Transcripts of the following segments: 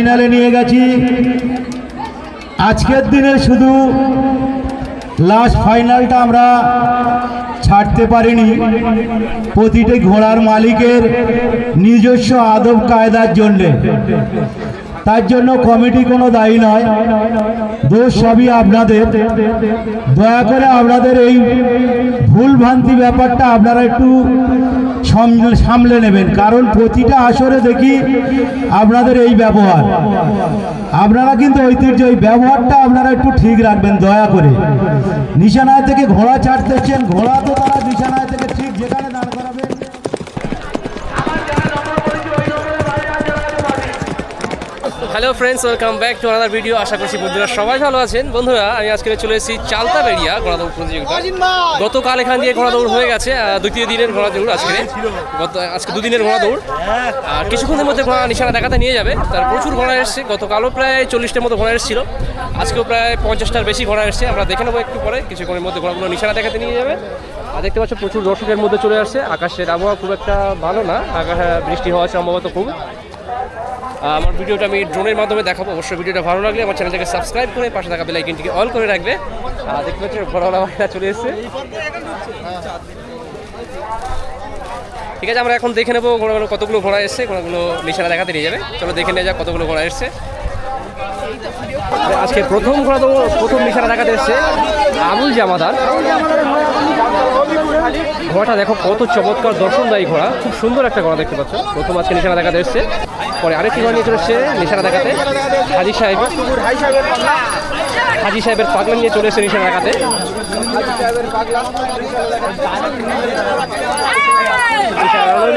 ফাইনালে নিয়ে গেছি। আজকের দিনে শুধু লাস্ট ফাইনালটা আমরা ছাড়তে পারিনি, প্রতিটি ঘোড়ার মালিকের নিজস্ব আদব কায়দার জন্যে। তার জন্য কমিটি কোনো দায়ী নয়, দোষ সবই আপনাদের। দয়া করে আপনাদের এই ভুলভ্রান্তি ব্যাপারটা আপনারা একটু সামলে নেবেন, কারণ প্রতিটা আসরে দেখি আপনাদের এই ব্যবহার। আপনারা কিন্তু ঐতিহ্য, এই ব্যবহারটা আপনারা একটু ঠিক রাখবেন দয়া করে। নিশানায় থেকে ঘোড়া ছাড়তেছেন, ঘোড়া তো তারা নিশানায় থেকে ঠিক যেখানে দাঁড় করাবে। Hello friends, welcome back to another video. আশা করছি বন্ধুরা সবাই ভালো আছেন। বন্ধুরা, আমি আজকে চলে এসেছি চালতাবেড়িয়া ঘোড়া দৌড় প্রতিযোগিতা। গতকাল এখান দিয়ে ঘোড়া দৌড় হয়ে গেছে, দ্বিতীয় দিনের ঘোড়া দৌড় আজকে দুদিনের ঘোড়া দৌড়। আর কিছুক্ষণের মধ্যে ঘোড়া নিশানা দেখাতে নিয়ে যাবে। তার প্রচুর ঘোড়া এসছে, গতকালও প্রায় 40টার মতো ঘোড়া এসেছিল, আজকেও প্রায় 50টার বেশি ঘোড়া এসছে। আমরা দেখে নেবো একটু পরে, কিছুক্ষণের মধ্যে ঘোড়াগুলো নিশানা দেখাতে নিয়ে যাবে। আর দেখতে পাচ্ছ প্রচুর দর্শকের মধ্যে চলে আসছে। আকাশের আবহাওয়া খুব একটা ভালো না, আকাশে বৃষ্টি হওয়ার সম্ভবত খুব। আমার ভিডিওটা আমি ড্রোনের মাধ্যমে দেখাবো। অবশ্যই ভিডিওটা ভালো লাগলে আমার চ্যানেলটাকে সাবস্ক্রাইব করে পাশে থাকা বেল আইকনটিকে অল করে রাখবে। দেখতে পাচ্ছি ঘোড়াওয়ালা ভাইরা চলে এসেছে। ঠিক আছে, আমরা এখন দেখে নেবো ঘোড়াগুলো কতগুলো ঘোড়া এসছে, ঘোড়াগুলো নিশানা দেখাতে নিয়ে যাবে। চলো দেখে নেওয়া যাক কতগুলো ঘোড়া এসছে। আজকে প্রথম ঘোড়া তো প্রথম নিশানা দেখাতে এসছে আবুল জামাদার। ঘোড়াটা দেখো কত চমৎকার দর্শনদায়ী ঘোড়া, খুব সুন্দর একটা ঘোড়া দেখতে পাচ্ছ। প্রথম আজকে নিশানা দেখাতে এসছে। পরে আরেকটি ঘোড়া নিয়ে চলে এসছে নিশানা দেখাতে হাজি সাহেবের পাগলা নিয়ে চলে এসছে নিশানা দেখাতে।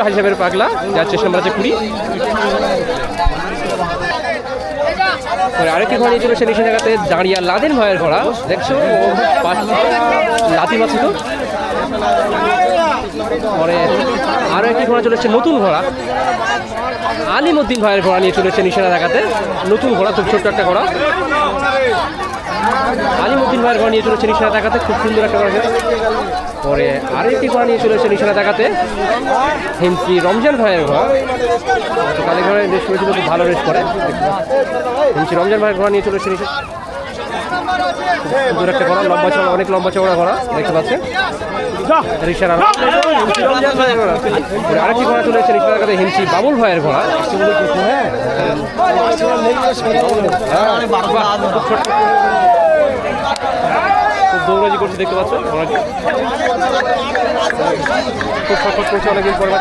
হাজি সাহেবের পাগলা, যার চেষ্টা নম্বর আছে 20। আরেকটি ঘোড়া নিয়ে চলে এসছে নিশানা দেখাতে দাঁড়িয়া লাদেন ভাইয়ের ঘোড়া। দেখছো লাতি মাছি তো। পরে আরও একটি ঘোড়া চলে এসছে নতুন ঘোড়া আলিমউদ্দিন ভাইয়ের ঘোড়া নিয়ে চলে এসছে নিশানা দেখাতে। নতুন ঘোড়া, খুব ছোট্ট একটা ঘোড়া। আলিমউদ্দিন ভাইয়ের ঘোড়া নিয়ে চলেছে নিশানা দেখাতে, খুব সুন্দর একটা ঘোড়া। পরে আরেকটি ঘোড়া নিয়ে চলে এসছে নিশানা দেখাতে হিমসি রমজান ভাইয়ের ঘোড়া। কালী ঘোড়া রেস করেছিল, খুব ভালো রেস করে। হিমসি রমজান ভাইয়ের ঘোড়া নিয়ে চলে এসছে নিশানা, সুন্দর একটা ঘোড়া, লম্বা চড়া, অনেক লম্বা চড়া ঘোড়া দেখতে পাচ্ছেন। আরেকটি ঘোড়া চলে এসেছে নিশানা দেখাতে হিমসি বাবুল ভাইয়ের ঘোড়া। খুব দৌড়াজি করছে দেখতে পাচ্ছ, খুব ছটফট করছে অনেকদিন পরে।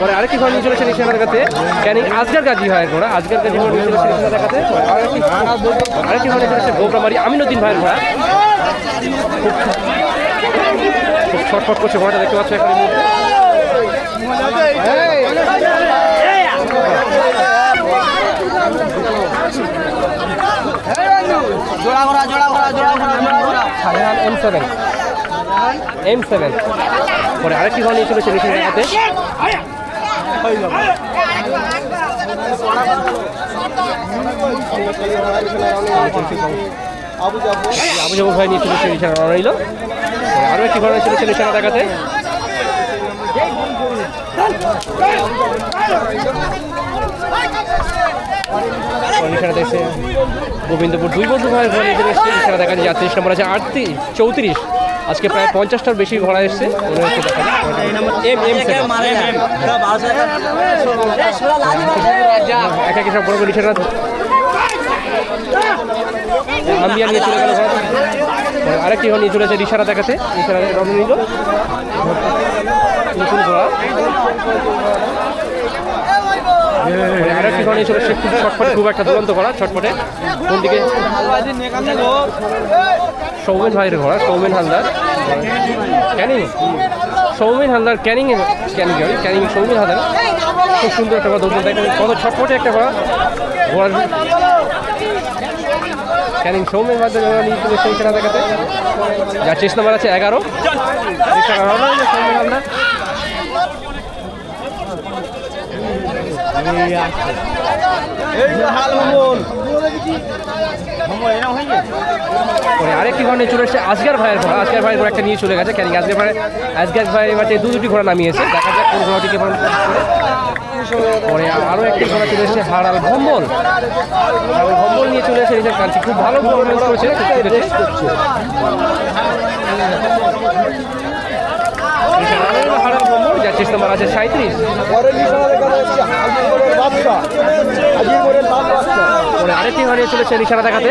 পরে আরেকটি ঘোড়া নিয়ে চলেছে নিশানা দেখাতে ক্যানিং আজগার গাজী ভাইয়ের ঘোড়া। আজগার গাজী ঘোড়া নিয়ে চলেছে নিশানা দেখাতে। আরেকটি ঘোড়া চলেছে গোবরামারি আমিনুদ্দিন ভাইয়ের ঘোড়া। খুব ছটফট করছে ঘোড়াটা দেখতে পাচ্ছ এখানে। M7 পরে আরেকটি ঘোড়া নিয়ে চলেছে নিশানা দেখাতে আবু জাবু ভাই নিয়ে চলেছে নিশানা রইল। আরও একটি ঘোড়া চলেছে নিশানা দেখাতে নিশানা দেখছে গোবিন্দপুর 2 বন্ধু ভাইয়ের ঘোড়া নিয়ে চলে এসছে নিশানা দেখা যায়। 38 নম্বর আছে 34। আজকে প্রায় 50টার বেশি ঘোড়া এসছে মনে হচ্ছে। একা কি সব বড় বড় নিশানা আম্বিয়া নিয়ে চলে গেল। আরেকটি ঘোড়া নিয়ে চলেছে নিশানা দেখাতে, নিশানা রওনা নিল নতুন ঘোড়া। আরেকটি ঘোড়া নিয়ে চলেছে খুব ছটফটে, খুব একটা দুরন্ত ঘোড়া, ছটফটে। কোন দিকে সৌমেন ভাইয়ের ঘোড়া, সৌমেন হালদার ক্যানিং, সৌমেন হালদার ক্যানিং সৌমেন হালদার। খুব সুন্দর একটা ঘোড়া, দৌড় দেখেন কত ছটফটে একটা ঘোড়া। ঘোড়ার ক্যানিং সৌমেন হালদার ঘোড়া নিয়ে চলে সেই খেলা দেখাতে, যার চেষ্টা নম্বর আছে 11। সৌমেন হালদার আরেকটি ঘোড়া নিয়ে চলে এসেছে আজগার ভাইয়ের ঘোড়া। আজগার ভাইয়ের ঘোড়া একটা নিয়ে চলে গেছে ক্যানিং। আজগার ভাই এবার দুটি ঘোড়া নামিয়েছে, দেখা যাক কোন ঘোড়াটিকে পরে আরও একটি ঘোড়া চলে এসেছে হারাল ভম্বল। হারাল ভম্বল নিয়ে চলে এসে নিজের কান্ট্রি খুব ভালো পারফরমেন্স করেছে। হারাল ভম্বল যার চেষ্টা নাম্বার আছে 37। পরে আরেকটি ঘোড়া নিয়ে চলেছে নিশানা দেখাতে।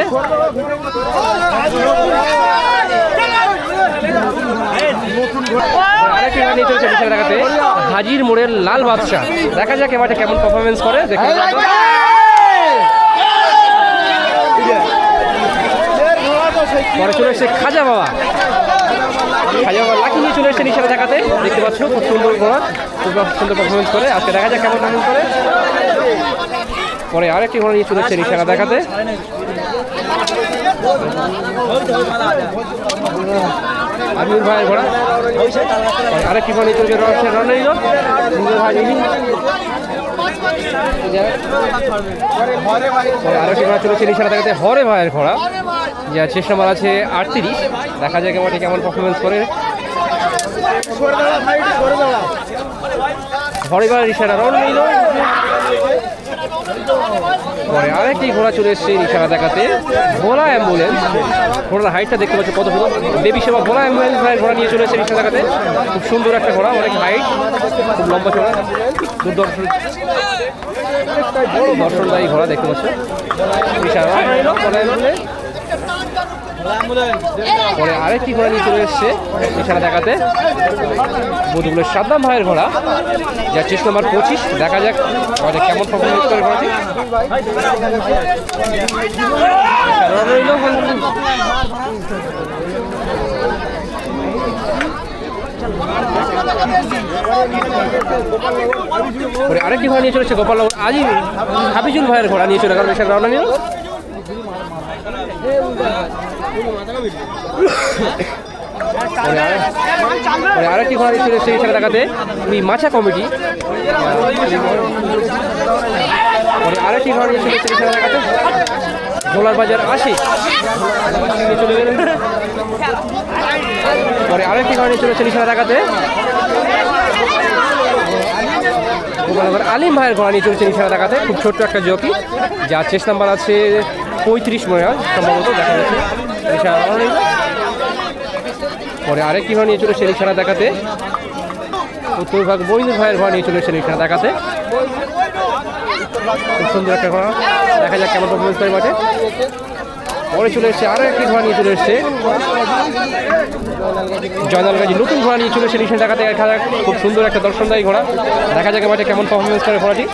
আরেকটি ঘোড়া নিয়ে চলেছে নিশানা দেখাতে হাজির মোড়ের লাল বাদশা। দেখা যাক এবারে কেমন পারফরমেন্স করে দেখে। পরে চলে এসেছে খাজা বাবা। খাজা বাবা লাকি নিয়ে চলে এসেছে নিশানা দেখাতে। দেখতে পাচ্ছ খুব সুন্দর ঘোড়া, খুব সুন্দর পারফরমেন্স করে। আজকে দেখা যাক কেমন পারফরমেন্স করে। পরে আরেকটি ঘোড়া নিয়ে চলে এসেছে নিশানা দেখাতে। আমির ভাইয়ের ঘোড়া। আরেকটি ঘোড়া নিয়ে চলে এসেছে রনাইল ভাই। আরেকটি ঘোড়া চলেছে নিশানা দেখাতে হরে ভাইয়ের ঘোড়া, যার শেষ নাম্বার আছে 38। দেখা যায় কেমন কেমন পারফরমেন্স করে। হরে ভাইয়ের ইশারা রন নিল। পরে আরেকটি ঘোড়া চলে এসছে নিশানা দেখাতে ভোলা অ্যাম্বুলেন্স। ঘোড়ার হাইটটা দেখতে পাচ্ছ কত সুন্দর। দেবী সেবা ভোলা অ্যাম্বুলেন্স ভাইয়ের ঘোড়া নিয়ে চলে এসছে নিশানা দেখাতে। খুব সুন্দর একটা ঘোড়া, অনেক হাইট, খুব লম্বা চড়া, দর্শনদায়ী ঘোড়া দেখতে পাচ্ছ। পরে আরেকটি ঘোড়া নিয়ে চলে এসছে নিশানা দেখাতে বধুগুলোর সাদ্দাম ভাইয়ের ঘোড়া, যার চেষ্টা নাম্বার 25। দেখা যাক আমাদের কেমন পারফরমেন্স করে ঘোড়াটি। আরেকটি ঘোড়া নিয়ে চলেছে গোপালনগর আজিম হাবিজুল ভাইয়ের ঘোড়া নিয়ে চলে গেল রওনা নিল। আরেকটি ঘোড়া নিয়ে চলে এসেছে নিশানা দেখাতে মাছা কমিটি। আরেকটি ঘোড়া নিয়ে চলে এসেছে নিশানা দেখাতে ভোলার বাজার 80 নিয়ে চলে গেলেন। পরে আরেকটি ঘোড়া নিয়ে চলেছে নিশানা দেখাতে আলিম ভাইয়ের ঘোড়া নিয়ে চলেছে নিশানা দেখাতে। খুব ছোট্ট একটা জকি, যার চেস নাম্বার আছে 35 মনে হয় সম্ভবত, দেখা যাচ্ছে নিশানা। পরে আরেকটি ঘোড়া নিয়ে চলেছে নিশানা দেখাতে উত্তরভাগ বৈন্দুর ভাইয়ের ঘোড়া নিয়ে চলেছে নিশানা দেখাতে। খুব সুন্দর একটা ঘোড়া, দেখা যাক কেমন পারফরমেন্স করে মাঠে। পরে চলে এসছে আরও একটি ঘোড়া নিয়ে চলে এসছে জয়নাল গাজী নতুন ঘোড়া নিয়ে চলে এসছে নিশানা দেখাতে। খুব সুন্দর একটা দর্শনদায়ী ঘোড়া, দেখা যাক মাঠে কেমন পারফরমেন্স করে ঘোড়াটি।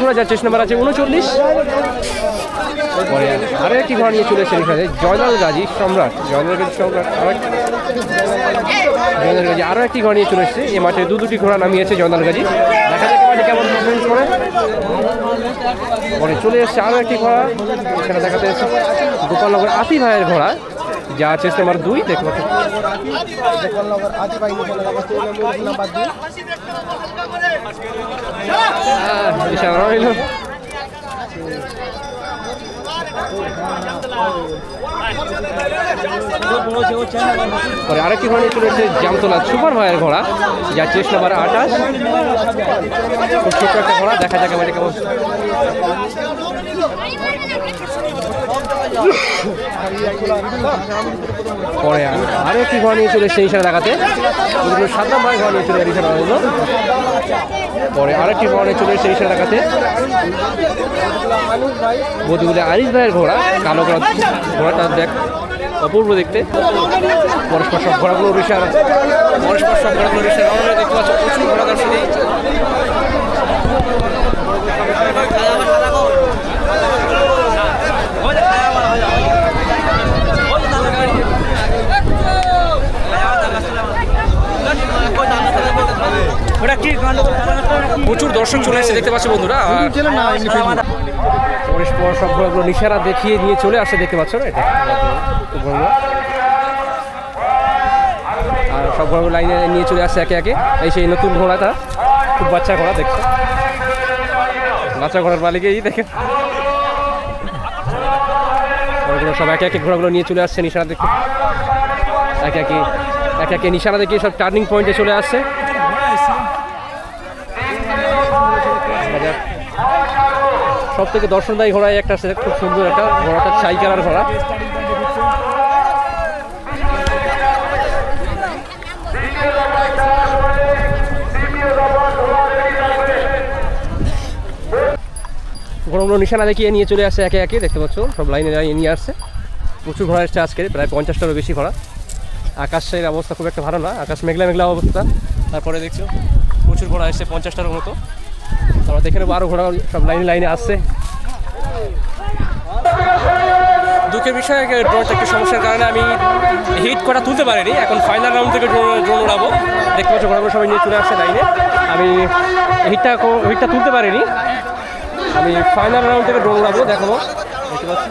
ঘোড়া যার চেষ্টা নাম্বার আছে 39। পরে আরও একটি ঘোড়া নিয়ে চলে এসছে জয়নাল গাজী সম্রাট। জয়নাল গাজী সম্রাট জয়নাল গাজী আরও একটি ঘোড়া নিয়ে চলে এসছে। এই মাঠে দুটি ঘোড়া নামিয়েছে জয়নাল গাজী, দেখা যাক মাঠে কেমন পারফরমেন্স করে। পরে চলে এসছে আরও একটি ঘোড়া, এখানে দেখাতে এসেছে গোপালনগর আতি ভাইয়ের ঘোড়া, যা চেষ্টা নাম্বার 2 দেখতে পাচ্ছেন। পরে আরেকটি ঘোড়া নিয়ে চলে এসেছে জামতলা সুপার ভাইয়ের ঘোড়া, যার চেস নাম্বার 28। খুব ছোট্ট একটা ঘোড়া, দেখা যাক আমাদের কেমন। পরে আরো একটি ঘোড়া নিয়ে চলে এসেছে নিশানা দেখাতে সাদ্দাম ভাই ঘোড়া নিয়ে চলে নিশানা হলো। পরে আরেকটি ঘোড়া নিয়ে চলে এসেছে নিশানা দেখাতে বধুগুলো আনিস ভাইয়ের ঘোড়া, কালো ঘোড়াটা দেখ অপূর্ব দেখতে। পরস্পর সব ঘোড়াগুলো রিসার দেখতে পাচ্ছ, প্রচুর ঘোড়া দর্শনী। প্রচুর দর্শক চলে এসেছে দেখতে পাচ্ছ বন্ধুরা। পরস্পর সব ঘোড়াগুলো নিশারা দেখিয়ে নিয়ে চলে আসে দেখতে পাচ্ছ না, এটা আর সব ঘোড়াগুলো লাইনে নিয়ে চলে আসছে একে একে। এই সেই নতুন ঘোড়াটা, খুব বাচ্চা ঘোড়া দেখছে, বাচ্চা ঘোড়ার মালিকেই দেখে। সব একে একে ঘোড়াগুলো নিয়ে চলে আসছে নিশারা দেখতে, একে একে একে একে নিশানা দেখে সব টার্নিং পয়েন্টে চলে আসছে। সব থেকে দর্শনদায়ী ঘোড়ায় একটা আছে, খুব সুন্দর একটা ঘোড়াটা, ছাই কালার ঘোড়া। ঘোড়াগুলো নিশানা দেখিয়ে নিয়ে চলে আসছে একে একে, দেখতে পাচ্ছ সব লাইনে লাইনে নিয়ে আসছে। প্রচুর ঘোড়া এসছে আজকে, প্রায় 50টারও বেশি ঘোড়া। আকাশের অবস্থা খুব একটা ভালো না, আকাশ মেঘলা মেঘলা অবস্থা। তারপরে দেখছো প্রচুর ঘোড়া এসছে, 50টার মতো। আমরা দেখে নেবো আরও ঘোড়া সব লাইনে লাইনে আসছে। দুঃখের বিষয়, ড্রোনটা একটু সমস্যার কারণে আমি হিট করা তুলতে পারিনি। এখন ফাইনাল রাউন্ড থেকে ড্রোন উড়াবো। দেখতে পাচ্ছ ঘোড়াগুলো সবাই নিয়ে চলে আসছে লাইনে। আমি হিটটা তুলতে পারিনি, আমি ফাইনাল রাউন্ড থেকে ড্রোন উড়াবো, দেখাবো। দেখতে পাচ্ছি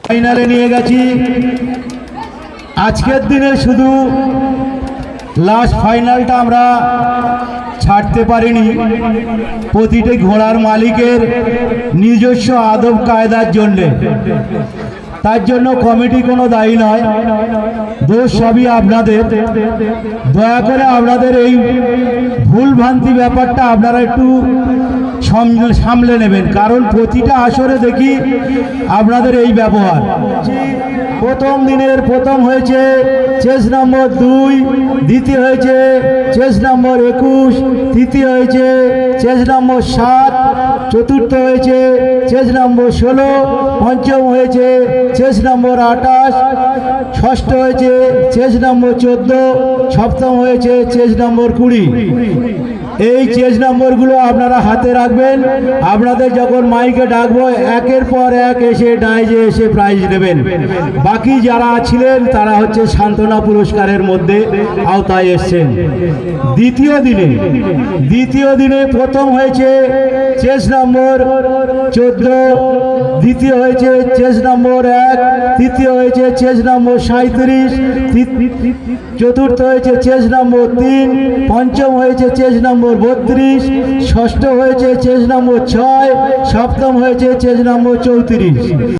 ফাইনালে নিয়ে গেছি। আজকের দিনে শুধু লাস্ট ফাইনালটা আমরা ছাড়তে পারিনি প্রতিটি ঘোড়ার মালিকের নিজস্ব আদব কায়দার জন্যে। তার জন্য কমিটি কোনো দায়ী নয়, দোষ সবই আপনাদের। দয়া করে আপনাদের এই ভুলভ্রান্তি ব্যাপারটা আপনারা একটু সামলে নেবেন, কারণ প্রতিটা আসরে দেখি আপনাদের এই ব্যবহার। প্রথম দিনের প্রথম হয়েছে চেস নম্বর 2, দ্বিতীয় হয়েছে চেস নম্বর 21, তৃতীয় হয়েছে চেস নম্বর 7, চতুর্থ হয়েছে চেস নম্বর 16, পঞ্চম হয়েছে চেস নম্বর 28, ষষ্ঠ হয়েছে চেস নম্বর 14, সপ্তম হয়েছে চেস নম্বর 20। এই চেস নম্বরগুলো আপনারা হাতে রাখবেন। আপনাদের যখন মাইকে ডাকবো একের পর এক এসে ডাইজে এসে প্রাইজ নেবেন। বাকি যারা ছিলেন তারা হচ্ছে সান্ত্বনা পুরস্কারের মধ্যে আওতায় এসছেন। দ্বিতীয় দিনে প্রথম হয়েছে চেস নম্বর 14, দ্বিতীয় হয়েছে চেস নম্বর 1, তৃতীয় হয়েছে চেস নম্বর 37, চতুর্থ হয়েছে চেস নম্বর 3, পঞ্চম হয়েছে চেস নম্বর 32, ষষ্ঠ হয়েছে চেস নম্বর 6, সপ্তম হয়েছে চেস নম্বর 34।